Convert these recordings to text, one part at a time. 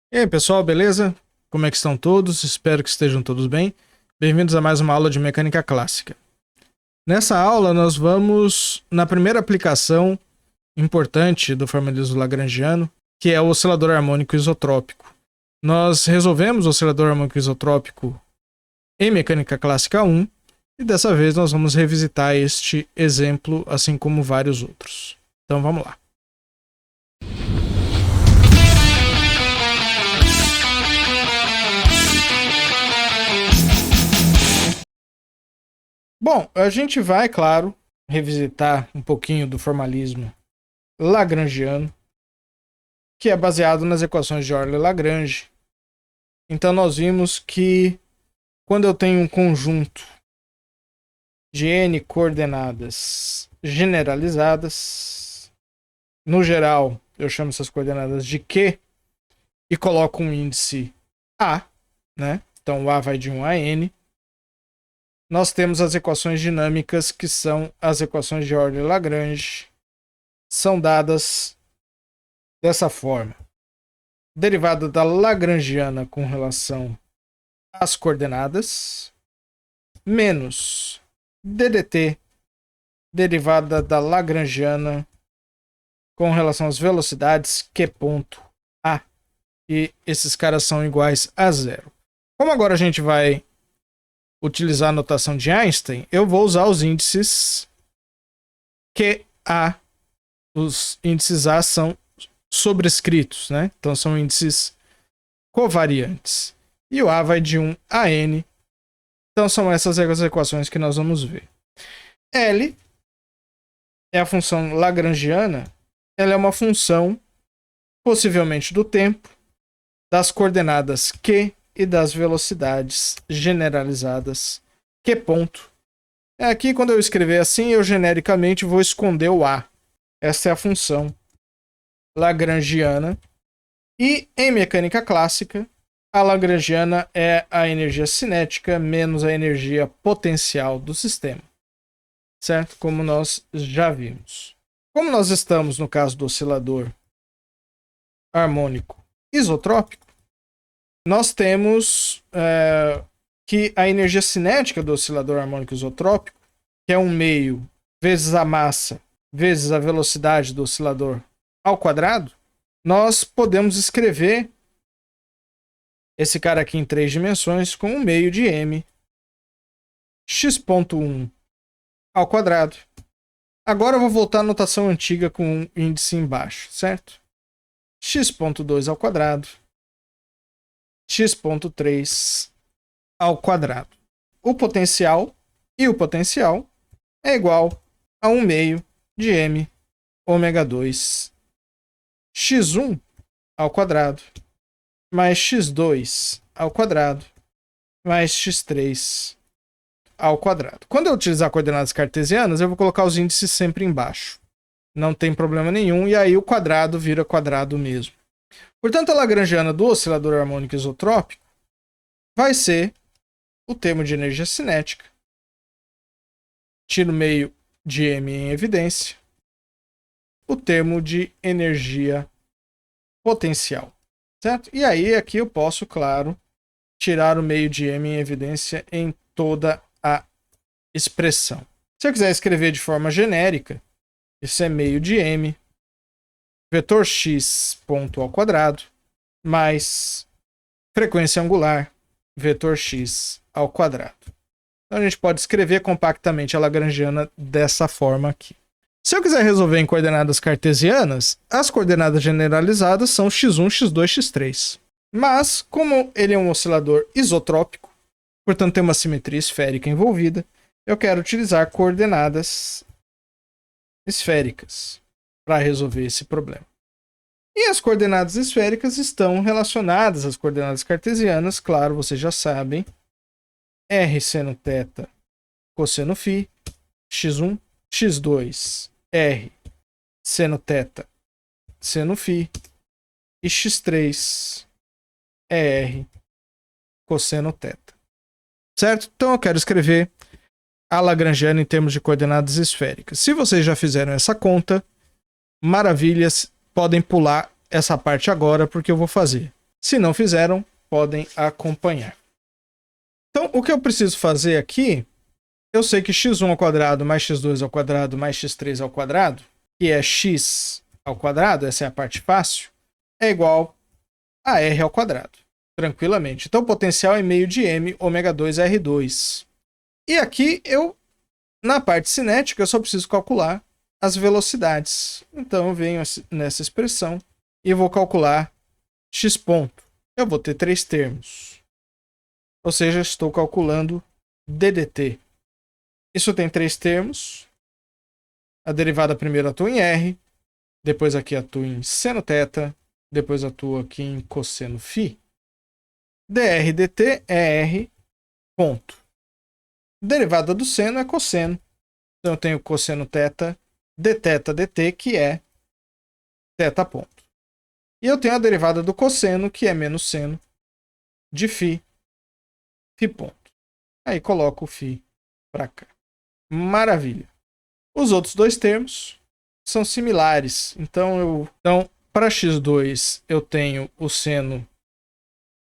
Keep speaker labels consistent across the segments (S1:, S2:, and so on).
S1: E aí, pessoal, beleza? Como é que estão todos? Espero que estejam todos bem. Bem-vindos a mais uma aula de mecânica clássica. Nessa aula, nós vamos na primeira aplicação importante do formalismo lagrangiano, que é o oscilador harmônico isotrópico. Nós resolvemos o oscilador harmônico isotrópico em mecânica clássica 1, e dessa vez nós vamos revisitar este exemplo, assim como vários outros. Então vamos lá. Bom, a gente vai, claro, revisitar um pouquinho do formalismo lagrangiano, que é baseado nas equações de Euler-Lagrange. Então nós vimos que quando eu tenho um conjunto de n coordenadas generalizadas, no geral eu chamo essas coordenadas de Q e coloco um índice A, né? Então o A vai de 1 a n. Nós temos as equações dinâmicas, que são as equações de Euler-Lagrange, são dadas dessa forma. Derivada da lagrangiana com relação às coordenadas, menos DDT, derivada da lagrangiana com relação às velocidades, Q ponto A. E esses caras são iguais a zero. Como agora a gente vai utilizar a notação de Einstein, eu vou usar os índices QA. Os índices A são sobrescritos, né? Então são índices covariantes. E o A vai de 1 a n. Então são essas as equações que nós vamos ver. L é a função lagrangiana. Ela é uma função, possivelmente do tempo, das coordenadas Q e das velocidades generalizadas Q ponto. Aqui, quando eu escrever assim, eu genericamente vou esconder o A. Essa é a função lagrangiana. E em mecânica clássica, a lagrangiana é a energia cinética menos a energia potencial do sistema. Certo? Como nós já vimos. Como nós estamos no caso do oscilador harmônico isotrópico, nós temos que a energia cinética do oscilador harmônico isotrópico, que é 1 meio vezes a massa vezes a velocidade do oscilador ao quadrado, nós podemos escrever esse cara aqui em 3 dimensões com 1 meio de m x.1 ao quadrado. Agora eu vou voltar à notação antiga com um índice embaixo, certo? x.2 ao quadrado, x.3 ao quadrado. O potencial é igual a 1 meio de m ômega 2 x1 ao quadrado mais x2 ao quadrado mais x3 ao quadrado. Quando eu utilizar coordenadas cartesianas, eu vou colocar os índices sempre embaixo. Não tem problema nenhum, e aí o quadrado vira quadrado mesmo. Portanto, a lagrangiana do oscilador harmônico isotrópico vai ser o termo de energia cinética. Tiro meio de m em evidência. O termo de energia potencial. Certo? E aí aqui eu posso, claro, tirar o meio de m em evidência em toda a expressão. Se eu quiser escrever de forma genérica, isso é meio de m vetor x ponto ao quadrado mais frequência angular vetor x ao quadrado. Então a gente pode escrever compactamente a lagrangiana dessa forma aqui. Se eu quiser resolver em coordenadas cartesianas, as coordenadas generalizadas são x1, x2, x3. Mas, como ele é um oscilador isotrópico, portanto tem uma simetria esférica envolvida, eu quero utilizar coordenadas esféricas para resolver esse problema. E as coordenadas esféricas estão relacionadas às coordenadas cartesianas, claro, vocês já sabem. R seno θ cosseno φ, x1, x2, R seno θ seno φ e x3 é R cosseno θ. Certo? Então eu quero escrever a lagrangiana em termos de coordenadas esféricas. Se vocês já fizeram essa conta, maravilhas, podem pular essa parte agora porque eu vou fazer. Se não fizeram, podem acompanhar. Então, o que eu preciso fazer aqui, eu sei que x1 ao quadrado mais x2 ao quadrado mais x3 ao quadrado, que é x ao quadrado, essa é a parte fácil, é igual a r ao quadrado, tranquilamente. Então, o potencial é meio de m ômega 2 r2. E aqui, na parte cinética, eu só preciso calcular as velocidades. Então, eu venho nessa expressão e vou calcular x ponto. Eu vou ter 3 termos. Ou seja, estou calculando ddt. Isso tem 3 termos. A derivada primeiro atua em r, depois aqui atua em seno θ, depois atua aqui em cosseno φ. dr dt é r ponto. Derivada do seno é cosseno. Então eu tenho cosseno θ dθ dt, que é θ ponto. E eu tenho a derivada do cosseno, que é menos seno de φ ponto. Aí coloco o φ para cá. Maravilha. Os outros dois termos são similares. Então, para x2 eu tenho o seno,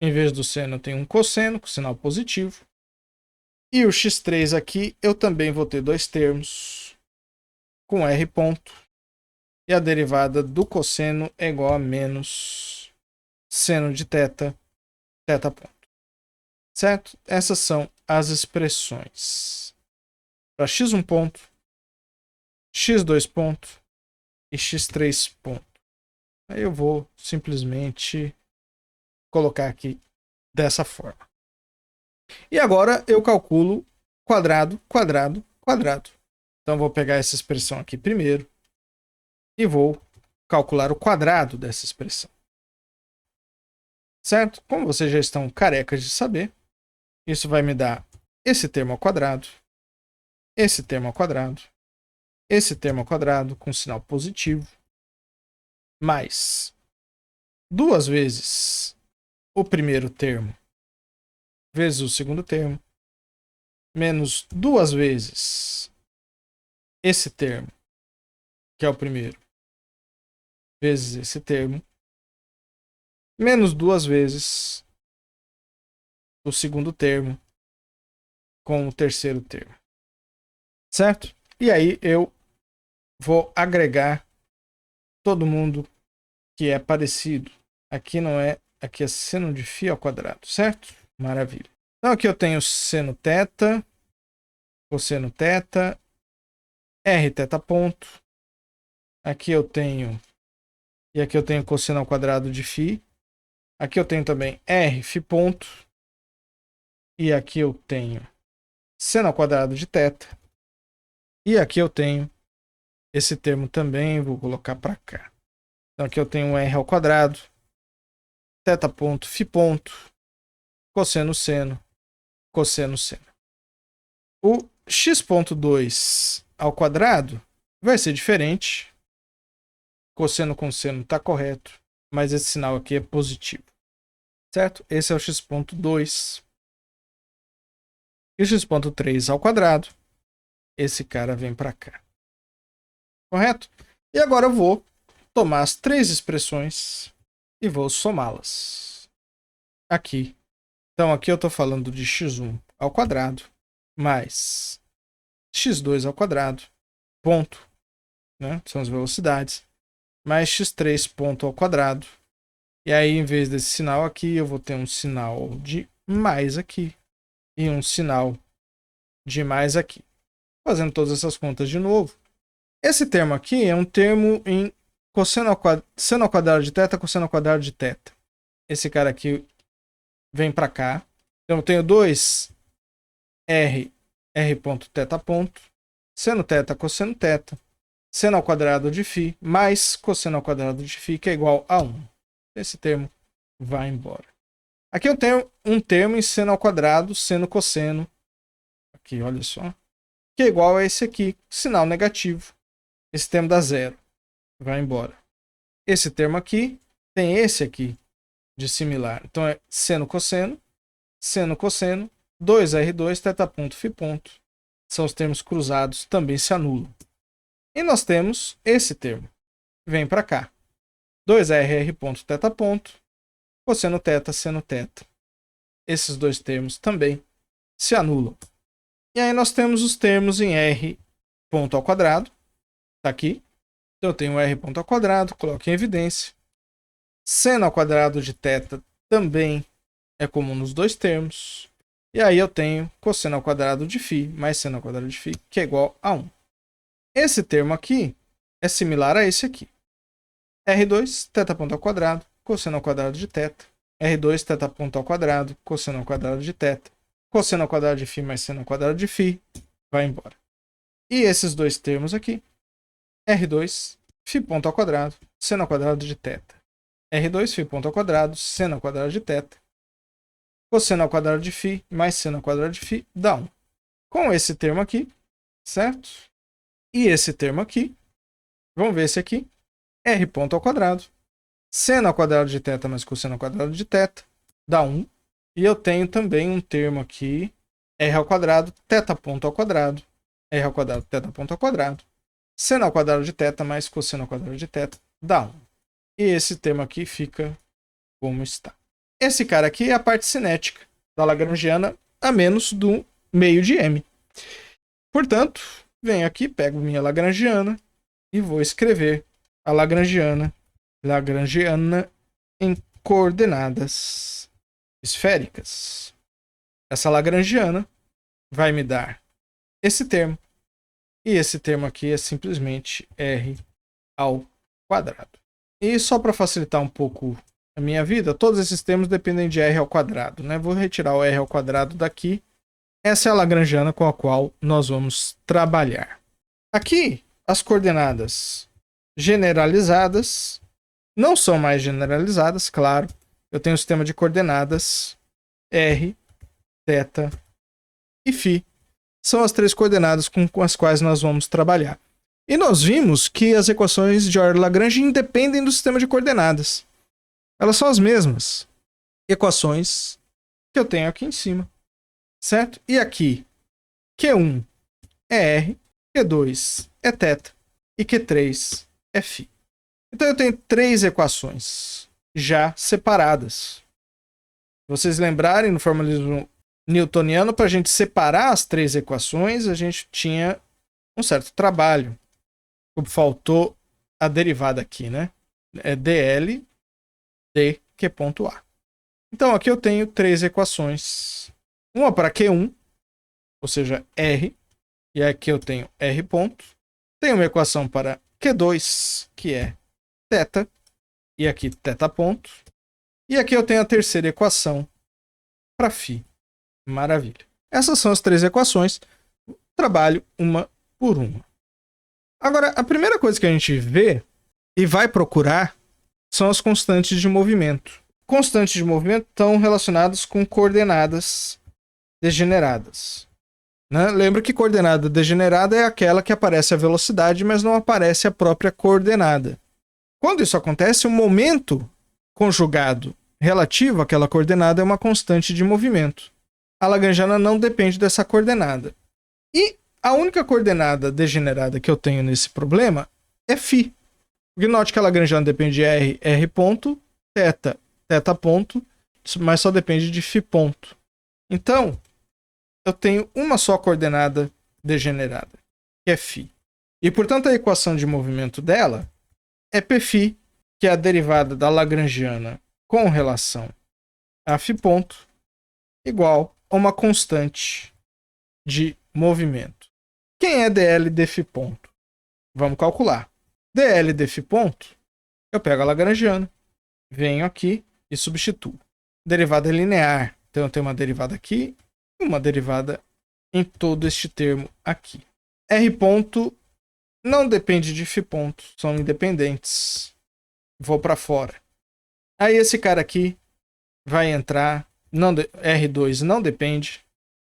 S1: em vez do seno eu tenho um cosseno, com sinal positivo. E o x3 aqui eu também vou ter dois termos com r ponto. E a derivada do cosseno é igual a menos seno de θ ponto. Certo? Essas são as expressões para x1 ponto, x2 ponto e x3 ponto. Aí eu vou simplesmente colocar aqui dessa forma. E agora eu calculo quadrado, quadrado, quadrado. Então eu vou pegar essa expressão aqui primeiro e vou calcular o quadrado dessa expressão. Certo? Como vocês já estão carecas de saber, isso vai me dar esse termo ao quadrado, esse termo ao quadrado, esse termo ao quadrado com sinal positivo, mais 2 vezes o primeiro termo vezes o segundo termo, menos 2 vezes esse termo, que é o primeiro, vezes esse termo, menos 2 vezes o segundo termo com o terceiro termo. Certo? E aí eu vou agregar todo mundo que é parecido. Aqui não é, aqui é seno de φ ao quadrado, certo? Maravilha. Então aqui eu tenho seno θ, cosseno θ, rθ ponto. Aqui eu tenho, e aqui eu tenho cosseno ao quadrado de φ. Aqui eu tenho também rφ ponto. E aqui eu tenho seno ao quadrado de θ. E aqui eu tenho esse termo também, vou colocar para cá. Então aqui eu tenho r ao quadrado, θ ponto, φ ponto, cosseno seno, cosseno seno. O x.2 ao quadrado vai ser diferente. Cosseno com seno está correto, mas esse sinal aqui é positivo. Certo? Esse é o x.2. E o x.3 ao quadrado, esse cara vem para cá. Correto? E agora eu vou tomar as 3 expressões e vou somá-las. Aqui. Então aqui eu estou falando de x1 ao quadrado mais x2 ao quadrado, ponto, né? São as velocidades, mais x3 ponto ao quadrado. E aí, em vez desse sinal aqui, eu vou ter um sinal de mais aqui e um sinal de mais aqui. Fazendo todas essas contas de novo. Esse termo aqui é um termo em seno ao quadrado de θ, cosseno ao quadrado de θ. Esse cara aqui vem para cá. Então eu tenho 2 r ponto θ ponto, seno θ, cosseno θ, seno ao quadrado de φ, mais cosseno ao quadrado de φ, que é igual a 1. Esse termo vai embora. Aqui eu tenho um termo em seno ao quadrado, seno cosseno. Aqui, olha só. Que é igual a esse aqui, sinal negativo. Esse termo dá zero. Vai embora. Esse termo aqui tem esse aqui de similar. Então é seno cosseno, 2r2, θ ponto, φ ponto. São os termos cruzados, também se anulam. E nós temos esse termo. Vem para cá. 2r ponto, θ ponto, cosseno θ, seno θ. Esses dois termos também se anulam. E aí nós temos os termos em r ponto ao quadrado. Está aqui. Então eu tenho r ponto ao quadrado, coloco em evidência. Seno ao quadrado de θ também é comum nos dois termos. E aí eu tenho cosseno ao quadrado de φ mais seno ao quadrado de φ, que é igual a 1. Esse termo aqui é similar a esse aqui. R2, θ ponto ao quadrado, cosseno ao quadrado de θ. R2, θ ponto ao quadrado, cosseno ao quadrado de θ. Cosseno ao quadrado de φ mais seno ao quadrado de φ, vai embora. E esses dois termos aqui, R2, φ ponto ao quadrado, seno ao quadrado de θ. R2, φ ponto ao quadrado, seno ao quadrado de θ. Cosseno ao quadrado de φ mais seno ao quadrado de φ dá 1. Com esse termo aqui, certo? E esse termo aqui, vamos ver esse aqui, r ponto ao quadrado, seno ao quadrado de θ mais cosseno ao quadrado de θ, dá 1. E eu tenho também um termo aqui, r ao quadrado, θ ponto ao quadrado, r ao quadrado, θ ponto ao quadrado, seno ao quadrado de θ mais cosseno ao quadrado de θ, dá 1. E esse termo aqui fica como está. Esse cara aqui é a parte cinética da lagrangiana a menos do meio de m. Portanto, venho aqui, pego minha lagrangiana e vou escrever a lagrangiana em coordenadas esféricas. Essa lagrangiana vai me dar esse termo. E esse termo aqui é simplesmente r ao quadrado. E só para facilitar um pouco a minha vida, todos esses termos dependem de r ao quadrado, né? Vou retirar o r ao quadrado daqui. Essa é a lagrangiana com a qual nós vamos trabalhar. Aqui, as coordenadas generalizadas não são mais generalizadas, claro. Eu tenho o sistema de coordenadas r, θ e φ. São as três coordenadas com as quais nós vamos trabalhar. E nós vimos que as equações de Euler-Lagrange independem do sistema de coordenadas. Elas são as mesmas equações que eu tenho aqui em cima, certo? E aqui, Q1 é R, Q2 é θ e Q3 é φ. Então eu tenho três equações já separadas. Se vocês lembrarem, no formalismo newtoniano, para a gente separar as três equações, a gente tinha um certo trabalho. Faltou a derivada aqui, né? É dl de Q ponto A. Então aqui eu tenho três equações. Uma para Q1, ou seja, R. E aqui eu tenho R ponto. Tenho uma equação para Q2, que é θ. E aqui θ ponto. E aqui eu tenho a terceira equação para φ. Maravilha. Essas são as três equações. Trabalho uma por uma. Agora, a primeira coisa que a gente vê e vai procurar são as constantes de movimento. Constantes de movimento estão relacionadas com coordenadas degeneradas. Né? Lembra que coordenada degenerada é aquela que aparece a velocidade, mas não aparece a própria coordenada. Quando isso acontece, o momento conjugado relativo àquela coordenada é uma constante de movimento. A lagrangiana não depende dessa coordenada. E a única coordenada degenerada que eu tenho nesse problema é φ. Porque note que a lagrangiana depende de r, r ponto, θ, θ ponto, mas só depende de φ ponto. Então, eu tenho uma só coordenada degenerada, que é φ. E, portanto, a equação de movimento dela é Pφ, que é a derivada da lagrangiana com relação a φ ponto, igual a uma constante de movimento. Quem é dl de φ ponto? Vamos calcular. dl de φ ponto, eu pego a lagrangiana, venho aqui e substituo. Derivada é linear, então eu tenho uma derivada aqui e uma derivada em todo este termo aqui. R ponto não depende de φ ponto, são independentes. Vou para fora. Aí esse cara aqui vai entrar, R2 não depende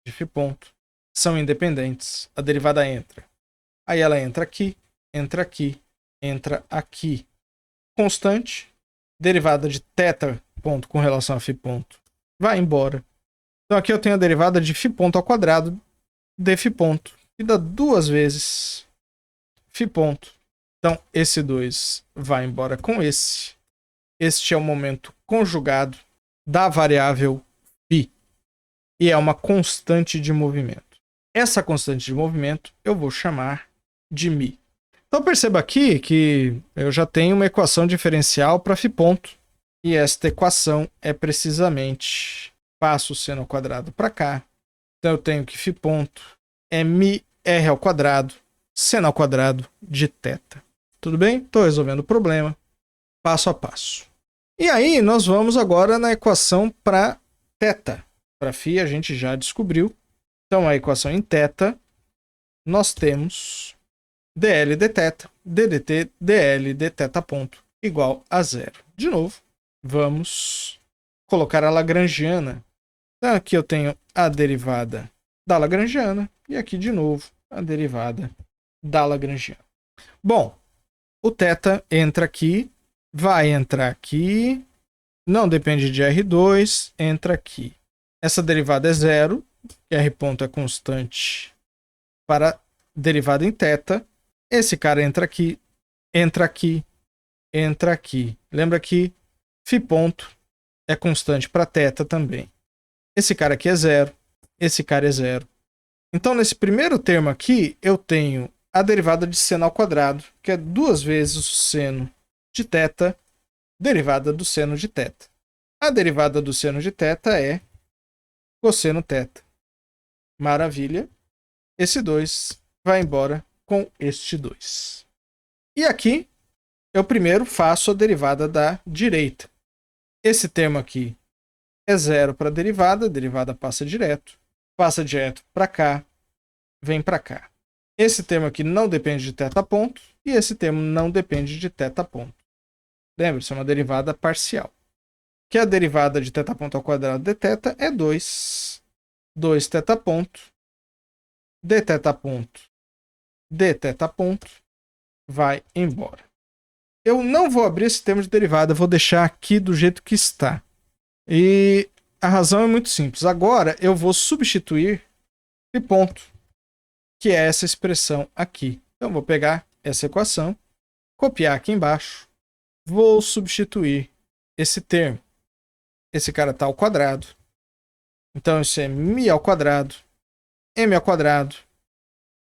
S1: de φ ponto, são independentes. A derivada entra. Aí ela entra aqui, entra aqui, entra aqui. Constante, derivada de θ ponto com relação a φ ponto, vai embora. Então aqui eu tenho a derivada de φ ponto ao quadrado de φ ponto, que dá duas vezes φ ponto. Então esse 2 vai embora com esse. Este é o momento conjugado da variável φ. E é uma constante de movimento. Essa constante de movimento eu vou chamar de μ. Então perceba aqui que eu já tenho uma equação diferencial para φ ponto. E esta equação é precisamente, passo o seno ao quadrado para cá. Então eu tenho que φ ponto é μr ao quadrado, seno ao quadrado de θ. Tudo bem? Estou resolvendo o problema, passo a passo. E aí nós vamos agora na equação para θ. Para φ a gente já descobriu. Então a equação em θ, nós temos dl dθ, ddt dl dθ ponto igual a zero. De novo, vamos colocar a lagrangiana. Então aqui eu tenho a derivada da lagrangiana e aqui de novo a derivada da lagrangiana. Bom, o θ entra aqui, vai entrar aqui, não depende de R2, entra aqui. Essa derivada é zero, R ponto é constante para derivada em θ. Esse cara entra aqui, entra aqui, entra aqui. Lembra que φ ponto é constante para θ também. Esse cara aqui é zero, esse cara é zero. Então, nesse primeiro termo aqui, eu tenho a derivada de seno ao quadrado, que é 2 vezes o seno de θ, derivada do seno de θ. A derivada do seno de θ é cosseno θ. Maravilha. Esse 2 vai embora com este 2. E aqui, eu primeiro faço a derivada da direita. Esse termo aqui é zero para a derivada passa direto para cá, vem para cá. Esse termo aqui não depende de θ ponto e esse termo não depende de θ ponto. Lembre-se, é uma derivada parcial. Que a derivada de θ ponto ao quadrado dθ é 2 θ ponto, dθ ponto, dθ ponto, vai embora. Eu não vou abrir esse termo de derivada, vou deixar aqui do jeito que está. E a razão é muito simples. Agora eu vou substituir φ ponto, que é essa expressão aqui. Então vou pegar essa equação, copiar aqui embaixo, vou substituir esse termo. Esse cara está ao quadrado. Então isso é μ ao quadrado, m ao quadrado,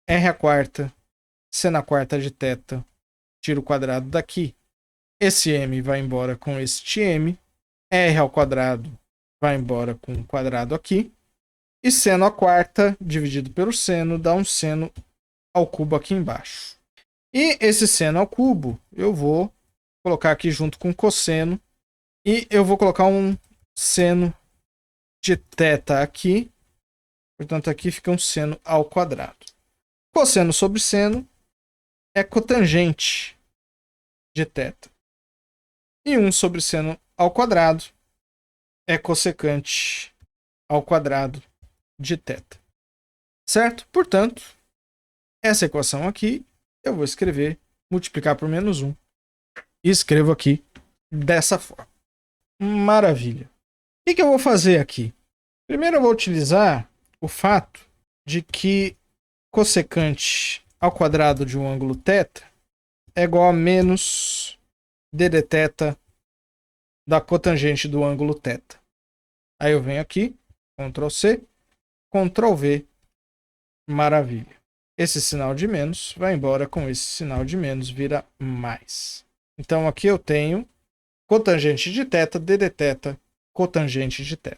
S1: r à quarta, seno à quarta de θ. Tiro o quadrado daqui. Esse m vai embora com este m. R ao quadrado vai embora com o quadrado aqui. E seno à quarta dividido pelo seno dá um seno ao cubo aqui embaixo. E esse seno ao cubo eu vou colocar aqui junto com cosseno. E eu vou colocar um seno de θ aqui. Portanto, aqui fica um seno ao quadrado. Cosseno sobre seno é cotangente de θ. E 1 sobre seno ao quadrado é cossecante ao quadrado de θ. Certo? Portanto, essa equação aqui eu vou escrever, multiplicar por menos 1. E escrevo aqui dessa forma. Maravilha. O que eu vou fazer aqui? Primeiro eu vou utilizar o fato de que cossecante ao quadrado de um ângulo θ é igual a menos d de θ da cotangente do ângulo θ. Aí eu venho aqui, Ctrl C, Ctrl V, maravilha. Esse sinal de menos vai embora com esse sinal de menos, vira mais. Então aqui eu tenho cotangente de θ, d de θ, cotangente de θ.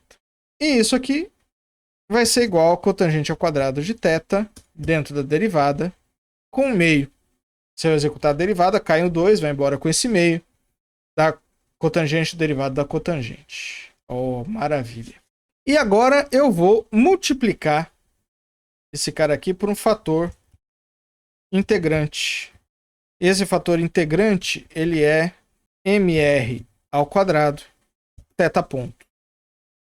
S1: E isso aqui vai ser igual a cotangente ao quadrado de θ dentro da derivada com o meio. Se eu executar a derivada, cai o 2, vai embora com esse meio da cotangente derivada da cotangente. Oh, maravilha. E agora eu vou multiplicar esse cara aqui por um fator integrante. Esse fator integrante, ele é mr ao quadrado θ ponto.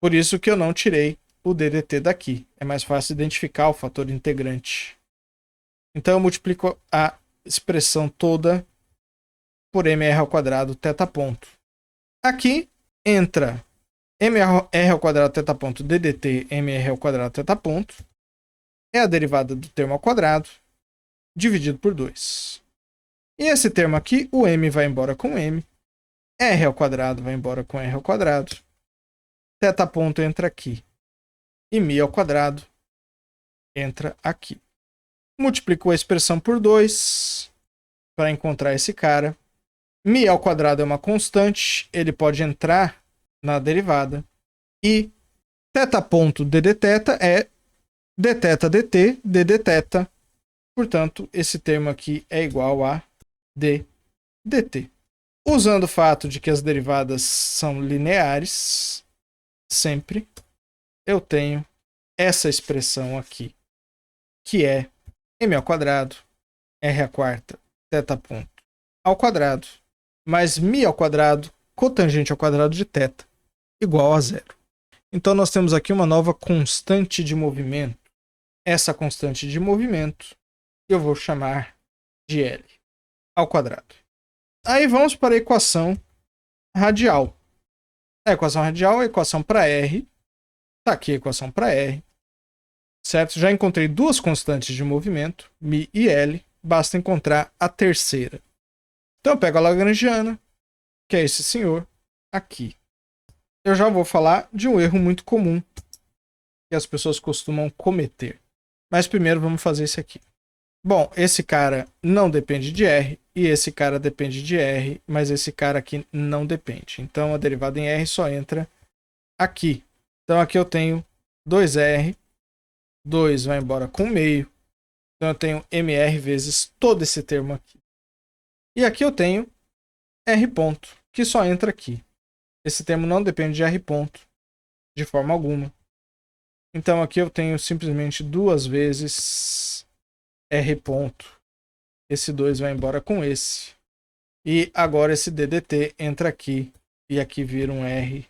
S1: Por isso que eu não tirei o ddt daqui. É mais fácil identificar o fator integrante. Então eu multiplico a expressão toda por mr ao quadrado θ ponto. Aqui entra mr ao quadrado θ ponto ddt mr ao quadrado θ ponto. É a derivada do termo ao quadrado dividido por 2. E esse termo aqui, o m vai embora com m. R ao quadrado vai embora com r ao quadrado. θ ponto entra aqui. E μ ao quadrado entra aqui. Multiplico a expressão por 2 para encontrar esse cara. μ ao quadrado é uma constante, ele pode entrar na derivada. E θ ponto d dθ é dθ dt, d dθ. Portanto, esse termo aqui é igual a d dt. Usando o fato de que as derivadas são lineares, sempre, eu tenho essa expressão aqui, que é m ao quadrado, r à quarta, θ ponto ao quadrado, mais μ ao quadrado, cotangente ao quadrado de θ, igual a zero. Então, nós temos aqui uma nova constante de movimento. Essa constante de movimento eu vou chamar de L ao quadrado. Aí vamos para a equação radial. A equação radial é a equação para R. Está aqui a equação para R. Certo? Já encontrei duas constantes de movimento, μ e L. Basta encontrar a terceira. Então eu pego a lagrangiana, que é esse senhor aqui. Eu já vou falar de um erro muito comum que as pessoas costumam cometer. Mas primeiro vamos fazer esse aqui. Bom, esse cara não depende de R e esse cara depende de R, mas esse cara aqui não depende. Então a derivada em R só entra aqui. Então aqui eu tenho 2R, 2 vai embora com meio. Então eu tenho MR vezes todo esse termo aqui. E aqui eu tenho R ponto, que só entra aqui. Esse termo não depende de R ponto, de forma alguma. Então aqui eu tenho simplesmente 2 vezes R ponto. Esse 2 vai embora com esse. E agora esse DDT entra aqui. E aqui vira um R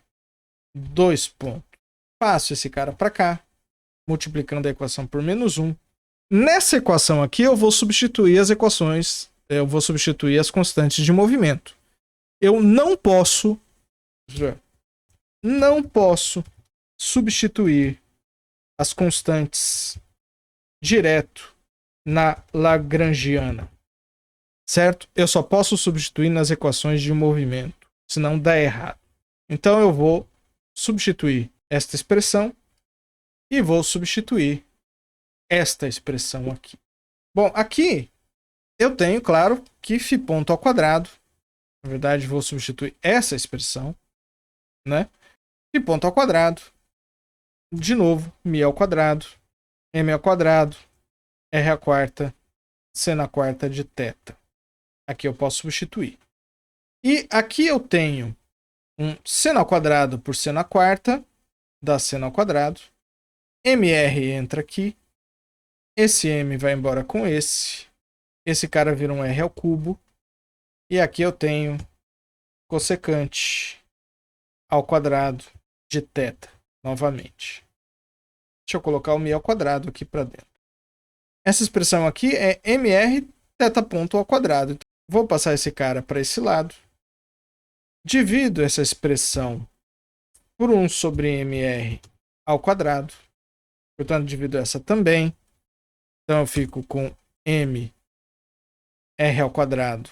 S1: 2 ponto. Passo esse cara para cá, multiplicando a equação por menos 1. Nessa equação aqui eu vou substituir as equações, eu vou substituir as constantes de movimento. Eu não posso substituir as constantes direto na lagrangiana, certo? Eu só posso substituir nas equações de movimento, senão dá errado. Então eu vou substituir esta expressão e vou substituir esta expressão aqui. Bom, aqui eu tenho, claro, que φ ponto ao quadrado. Na verdade, vou substituir essa expressão, né? Φ ponto ao quadrado. De novo, μ ao quadrado, m ao quadrado, r à quarta, seno à quarta de θ. Aqui eu posso substituir. E aqui eu tenho um seno ao quadrado por seno à quarta, dá seno ao quadrado. MR entra aqui. Esse M vai embora com esse. Esse cara vira um R ao cubo. E aqui eu tenho cossecante ao quadrado de θ, novamente. Deixa eu colocar o μ ao quadrado aqui para dentro. Essa expressão aqui é MR θ ponto ao quadrado. Então, vou passar esse cara para esse lado. Divido essa expressão por 1 sobre MR ao quadrado. Portanto, divido essa também. Então, eu fico com M R ao quadrado,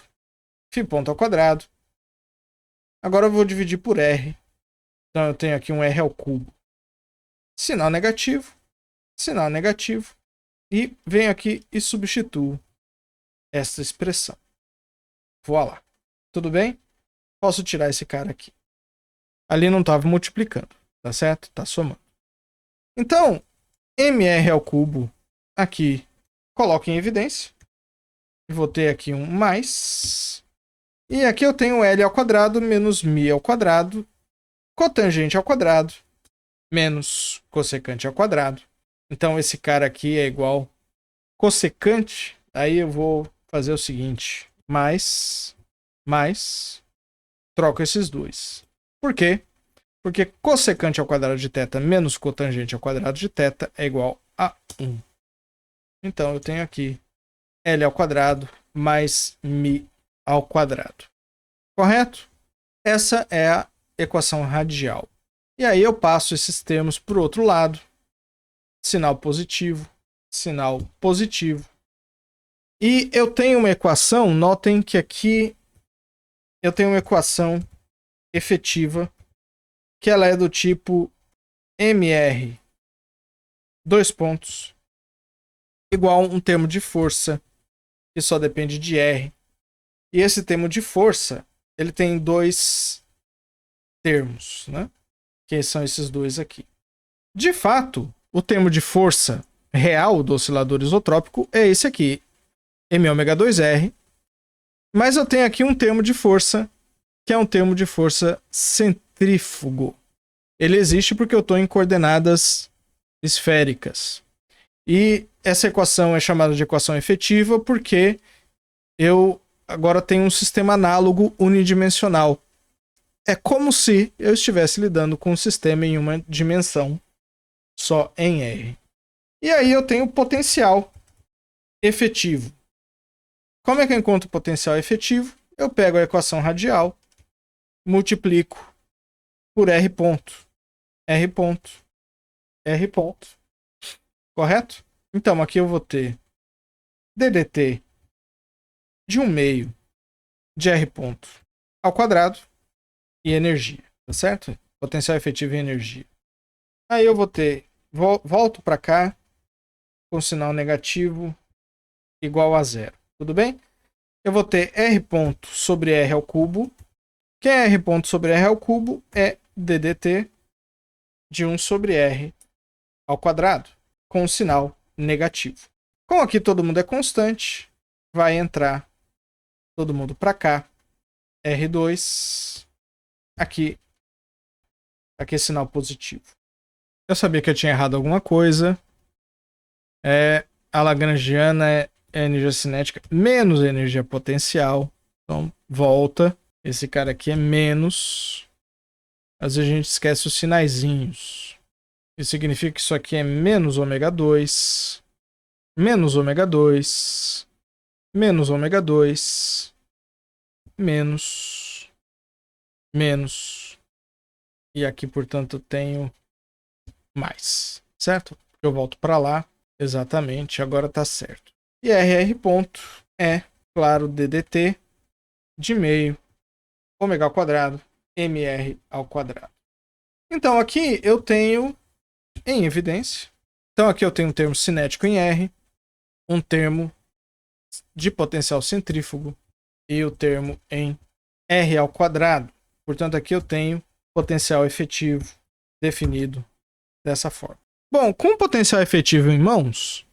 S1: φ ponto ao quadrado. Agora eu vou dividir por R. Então, eu tenho aqui um R ao cubo. Sinal negativo. E venho aqui e substituo essa expressão. Voilá. Tudo bem? Posso tirar esse cara aqui. Ali não estava multiplicando, tá certo? Está somando. Então, MR ao cubo aqui coloco em evidência. Vou ter aqui um mais. E aqui eu tenho L ao quadrado menos μ ao quadrado, cotangente ao quadrado, menos cossecante ao quadrado. Então esse cara aqui é igual cossecante. Aí eu vou fazer o seguinte. Mais. Troco esses dois. Por quê? Porque cossecante ao quadrado de θ menos cotangente ao quadrado de θ é igual a 1. Então eu tenho aqui L ao quadrado mais μ ao quadrado. Correto? Essa é a equação radial. E aí eu passo esses termos para o outro lado. Sinal positivo. E eu tenho uma equação, notem que aqui eu tenho uma equação efetiva que ela é do tipo mr, dois pontos, igual um termo de força, que só depende de R. E esse termo de força, ele tem dois termos, né? Que são esses dois aqui. De fato, o termo de força real do oscilador isotrópico é esse aqui, mω2R. Mas eu tenho aqui um termo de força, que é um termo de força centrífugo. Ele existe porque eu estou em coordenadas esféricas. E essa equação é chamada de equação efetiva porque eu agora tenho um sistema análogo unidimensional. É como se eu estivesse lidando com um sistema em uma dimensão só em R. E aí eu tenho potencial efetivo. Como é que eu encontro potencial efetivo? Eu pego a equação radial, multiplico por R ponto. R ponto. R ponto. Correto? Então aqui eu vou ter ddt de 1/2 de R ponto ao quadrado e energia, tá certo? Potencial efetivo e energia. Aí eu vou ter, volto para cá com sinal negativo igual a zero, tudo bem? Eu vou ter R ponto sobre R ao cubo. Que é R ponto sobre R ao cubo é ddt de 1 sobre R ao quadrado, com um sinal negativo. Como aqui todo mundo é constante, vai entrar todo mundo para cá. R2, aqui é sinal positivo. Eu sabia que eu tinha errado alguma coisa. A lagrangiana é energia cinética menos energia potencial. Então, volta. Esse cara aqui é menos. Às vezes a gente esquece os sinaizinhos. Isso significa que isso aqui é menos ômega 2. Menos ômega 2. Menos ômega 2. Menos. Menos. E aqui, portanto, eu tenho mais. Certo? Eu volto para lá. Exatamente. Agora tá certo. E RR ponto é, claro, ddt de meio ômega ao quadrado mr ao quadrado. Então aqui eu tenho em evidência. Então aqui eu tenho um termo cinético em R, um termo de potencial centrífugo e o termo em R ao quadrado. Portanto aqui eu tenho potencial efetivo definido dessa forma. Bom, com potencial efetivo em mãos,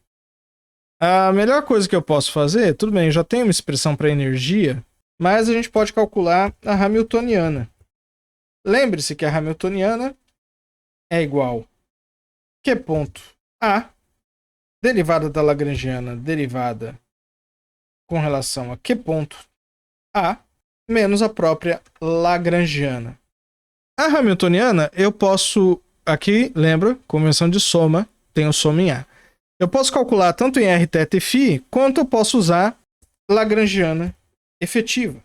S1: a melhor coisa que eu posso fazer, tudo bem, já tenho uma expressão para energia, mas a gente pode calcular a hamiltoniana. Lembre-se que a hamiltoniana é igual a Q ponto A, derivada da lagrangiana, derivada com relação a Q ponto A, menos a própria lagrangiana. A hamiltoniana eu posso, aqui, lembra, convenção de soma, tenho soma em A. Eu posso calcular tanto em R, θ e φ, quanto eu posso usar lagrangiana efetiva.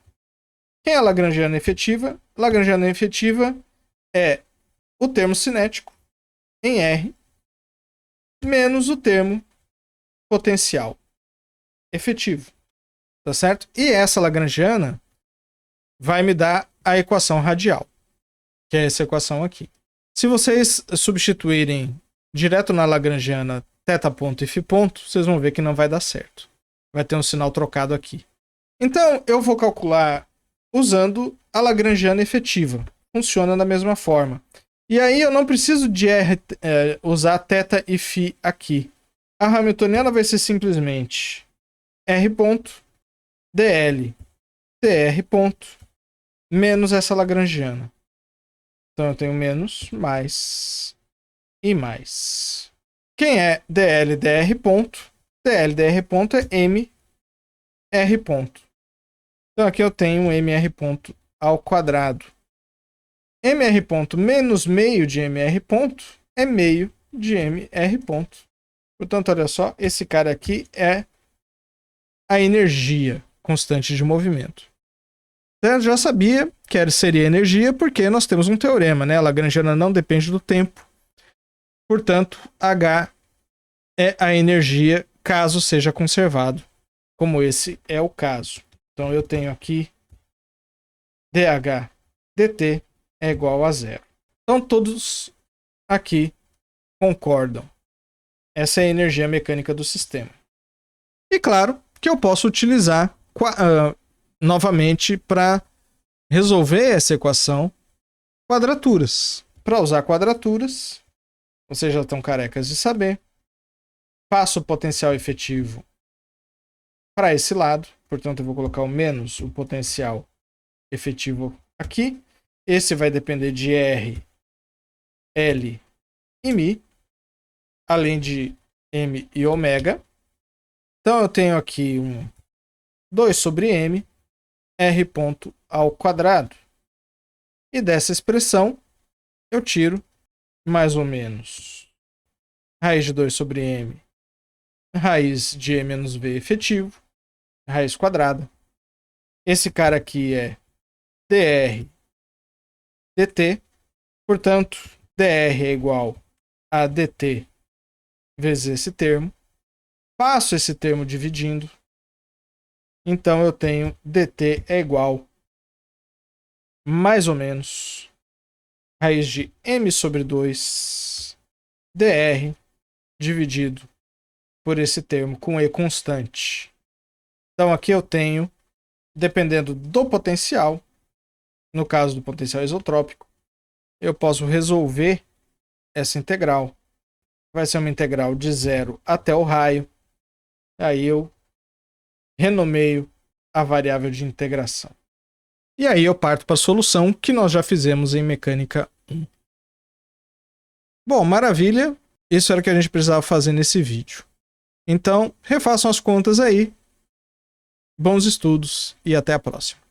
S1: Quem é a lagrangiana efetiva? Lagrangiana efetiva é o termo cinético em R menos o termo potencial efetivo. Tá certo? E essa lagrangiana vai me dar a equação radial, que é essa equação aqui. Se vocês substituírem direto na lagrangiana θ ponto e φ ponto, vocês vão ver que não vai dar certo. Vai ter um sinal trocado aqui. Então, eu vou calcular usando a lagrangiana efetiva. Funciona da mesma forma. E aí eu não preciso de usar θ e φ aqui. A hamiltoniana vai ser simplesmente R ponto dl dr ponto menos essa lagrangiana. Então eu tenho menos, mais e mais. Quem é dl dr ponto? dl dr ponto é mr ponto. Então aqui eu tenho um mr ponto ao quadrado. mr ponto menos meio de mr ponto é meio de mr ponto. Portanto, olha só, esse cara aqui é a energia constante de movimento. Eu já sabia que seria energia porque nós temos um teorema, né? A lagrangiana não depende do tempo. Portanto, H é a energia caso seja conservado, como esse é o caso. Então eu tenho aqui dH dt é igual a zero. Então todos aqui concordam. Essa é a energia mecânica do sistema. E claro que eu posso utilizar novamente para resolver essa equação quadraturas. Para usar quadraturas, vocês já estão carecas de saber. Passo o potencial efetivo para esse lado. Portanto, eu vou colocar o menos o potencial efetivo aqui. Esse vai depender de R, L e Mi, além de M e ômega. Então eu tenho aqui 2 sobre M, R ponto ao quadrado. E dessa expressão eu tiro mais ou menos raiz de 2 sobre M, raiz de E menos V efetivo, raiz quadrada. Esse cara aqui é dr dt, portanto, dr é igual a dt vezes esse termo. Passo esse termo dividindo. Então eu tenho dt é igual mais ou menos raiz de m sobre 2 dr dividido por esse termo com E constante. Então aqui eu tenho, dependendo do potencial, no caso do potencial isotrópico, eu posso resolver essa integral. Vai ser uma integral de 0 até o raio. Aí eu renomeio a variável de integração. E aí eu parto para a solução que nós já fizemos em mecânica 1. Bom, maravilha. Isso era o que a gente precisava fazer nesse vídeo. Então, refaçam as contas aí. Bons estudos e até a próxima.